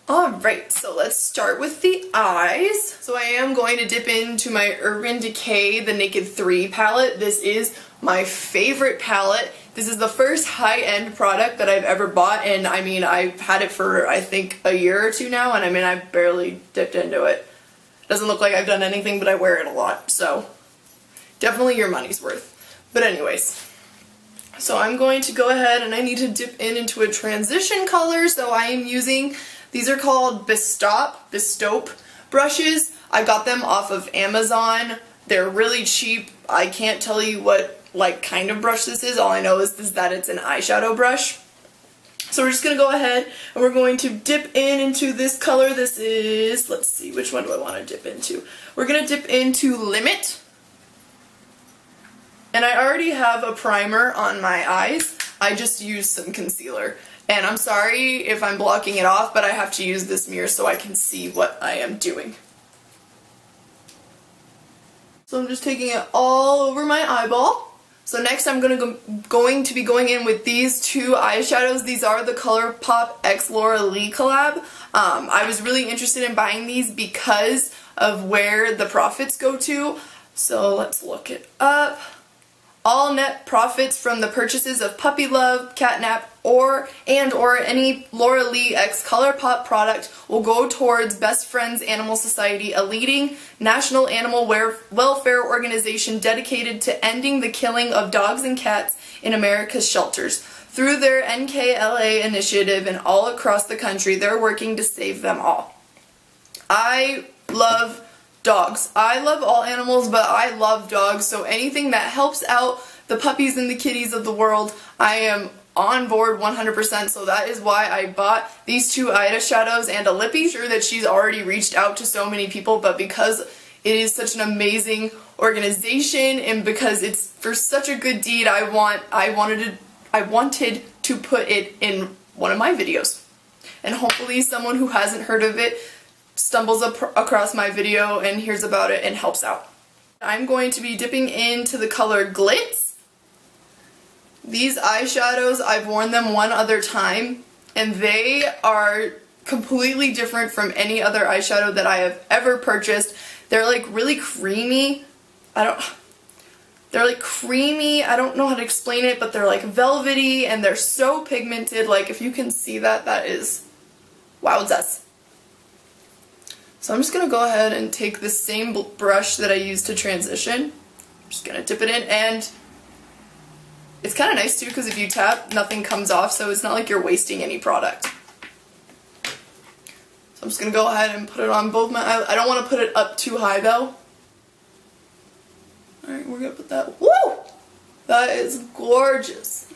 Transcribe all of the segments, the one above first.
Alright, so let's start with the eyes. So I am going to dip into my Urban Decay The Naked 3 palette. This is my favorite palette. This is the first high-end product that I've ever bought, and I mean, I've had it for, I think, a year or two now, and I mean, I've barely dipped into it. Doesn't look like I've done anything, but I wear it a lot, so definitely your money's worth. But anyways, so I'm going to go ahead and I need to dip into a transition color, so I am using, these are called Bestop brushes. I got them off of Amazon. They're really cheap. I can't tell you what kind of brush this is. All I know is that it's an eyeshadow brush. So we're just going to go ahead and we're going to dip into this color. This is, let's see, which one do I want to dip into? We're going to dip into Limit. And I already have a primer on my eyes. I just used some concealer. And I'm sorry if I'm blocking it off, but I have to use this mirror so I can see what I am doing. So I'm just taking it all over my eyeball. So next I'm going to be going in with these two eyeshadows. These are the ColourPop X Laura Lee collab. I was really interested in buying these because of where the profits go to. So let's look it up. All net profits from the purchases of Puppy Love, Catnap, or any Laura Lee X ColourPop product will go towards Best Friends Animal Society, a leading national animal welfare organization dedicated to ending the killing of dogs and cats in America's shelters. Through their NKLA initiative and all across the country, they're working to save them all. I love dogs. I love all animals, but I love dogs, so anything that helps out the puppies and the kitties of the world, I am on board 100%, so that is why I bought these two eyeshadows and a lippy. I'm sure that she's already reached out to so many people, but because it is such an amazing organization and because it's for such a good deed, I wanted to put it in one of my videos. And hopefully someone who hasn't heard of it stumbles across my video and hears about it and helps out. I'm going to be dipping into the color Glitz. These eyeshadows, I've worn them one other time, and they are completely different from any other eyeshadow that I have ever purchased. They're like really creamy. They're like creamy. I don't know how to explain it, but they're like velvety and they're so pigmented. Like if you can see that, that is wowzas. So I'm just going to go ahead and take the same brush that I used to transition. I'm just going to dip it in, and it's kind of nice too because if you tap, nothing comes off, so it's not like you're wasting any product. So I'm just going to go ahead and put it on both my eyes. I don't want to put it up too high though. Alright, we're going to put that. Woo! That is gorgeous.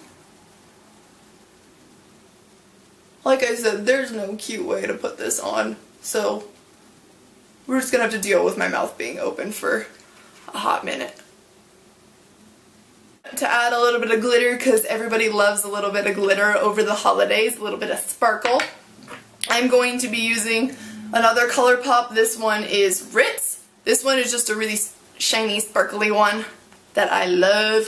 Like I said, there's no cute way to put this on, so we're just going to have to deal with my mouth being open for a hot minute. To add a little bit of glitter, because everybody loves a little bit of glitter over the holidays, a little bit of sparkle, I'm going to be using another ColourPop. This one is Ritz. This one is just a really shiny, sparkly one that I love.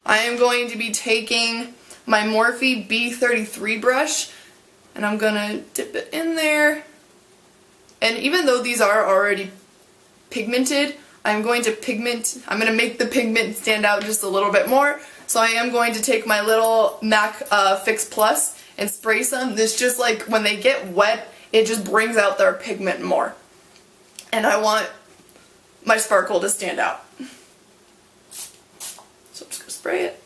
I am going to be taking my Morphe B33 brush, and I'm going to dip it in there. And even though these are already pigmented, I'm going to make the pigment stand out just a little bit more. So I am going to take my little MAC Fix Plus and spray some. This just like, when they get wet, it just brings out their pigment more. And I want my sparkle to stand out. So I'm just going to spray it.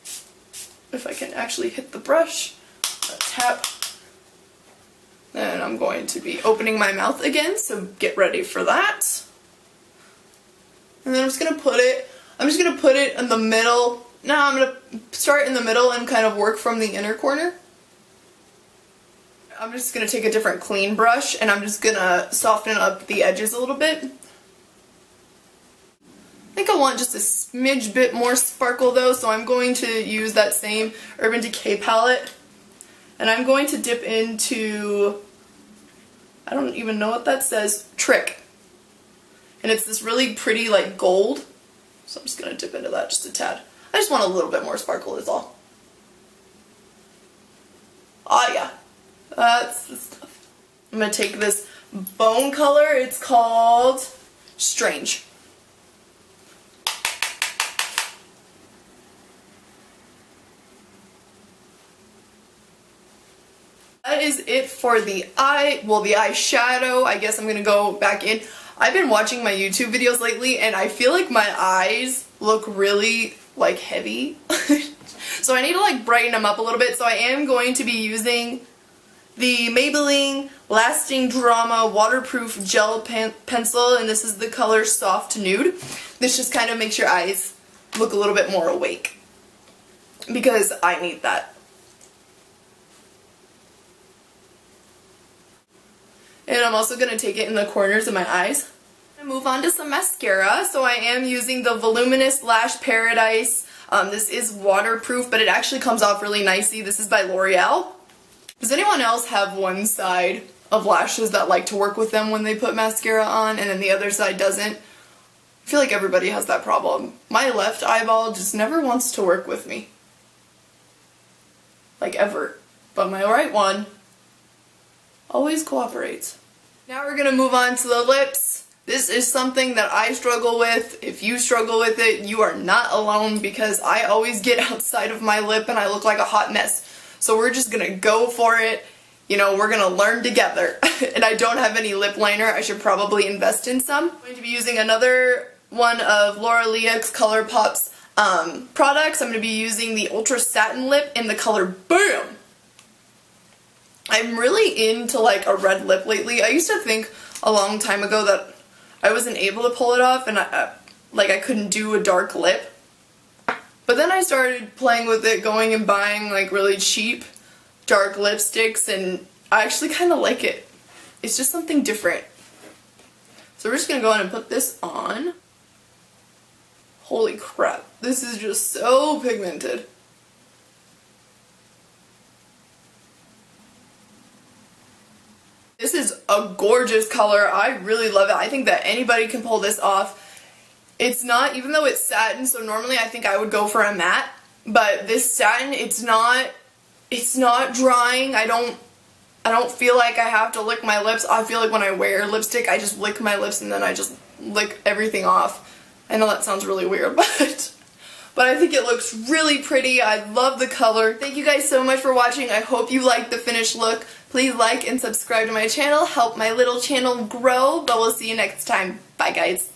If I can actually hit the brush, tap. Then I'm going to be opening my mouth again, so get ready for that. And then I'm just going to put it in the middle. Now I'm going to start in the middle and kind of work from the inner corner. I'm just going to take a different clean brush and I'm just going to soften up the edges a little bit. I think I want just a smidge bit more sparkle though, so I'm going to use that same Urban Decay palette. And I'm going to dip into, I don't even know what that says, Trick. And it's this really pretty like gold. So I'm just going to dip into that just a tad. I just want a little bit more sparkle is all. Oh yeah, that's the stuff. I'm going to take this bone color. It's called Strange. That is it for the eyeshadow. I guess I'm going to go back in. I've been watching my YouTube videos lately and I feel like my eyes look really like heavy. So I need to like brighten them up a little bit. So I am going to be using the Maybelline Lasting Drama Waterproof Gel Pencil, and this is the color Soft Nude. This just kind of makes your eyes look a little bit more awake, because I need that. And I'm also going to take it in the corners of my eyes. I'm going to move on to some mascara. So I am using the Voluminous Lash Paradise. This is waterproof, but it actually comes off really nicely. This is by L'Oreal. Does anyone else have one side of lashes that like to work with them when they put mascara on and then the other side doesn't? I feel like everybody has that problem. My left eyeball just never wants to work with me. Like ever. But my right one always cooperates. Now we're going to move on to the lips. This is something that I struggle with. If you struggle with it, you are not alone, because I always get outside of my lip and I look like a hot mess. So we're just going to go for it. You know, we're going to learn together. And I don't have any lip liner. I should probably invest in some. I'm going to be using another one of Laura Lea's ColourPop's products. I'm going to be using the Ultra Satin Lip in the color BAM! I'm really into like a red lip lately. I used to think a long time ago that I wasn't able to pull it off and I couldn't do a dark lip. But then I started playing with it, going and buying like really cheap dark lipsticks, and I actually kind of like it. It's just something different. So we're just going to go on and put this on. Holy crap, this is just so pigmented. This is a gorgeous color. I really love it. I think that anybody can pull this off. It's not, even though it's satin, so normally I think I would go for a matte, but this satin, it's not drying. I don't feel like I have to lick my lips. I feel like when I wear lipstick, I just lick my lips and then I just lick everything off. I know that sounds really weird, but I think it looks really pretty. I love the color. Thank you guys so much for watching. I hope you liked the finished look. Please like and subscribe to my channel. Help my little channel grow, but we'll see you next time. Bye, guys.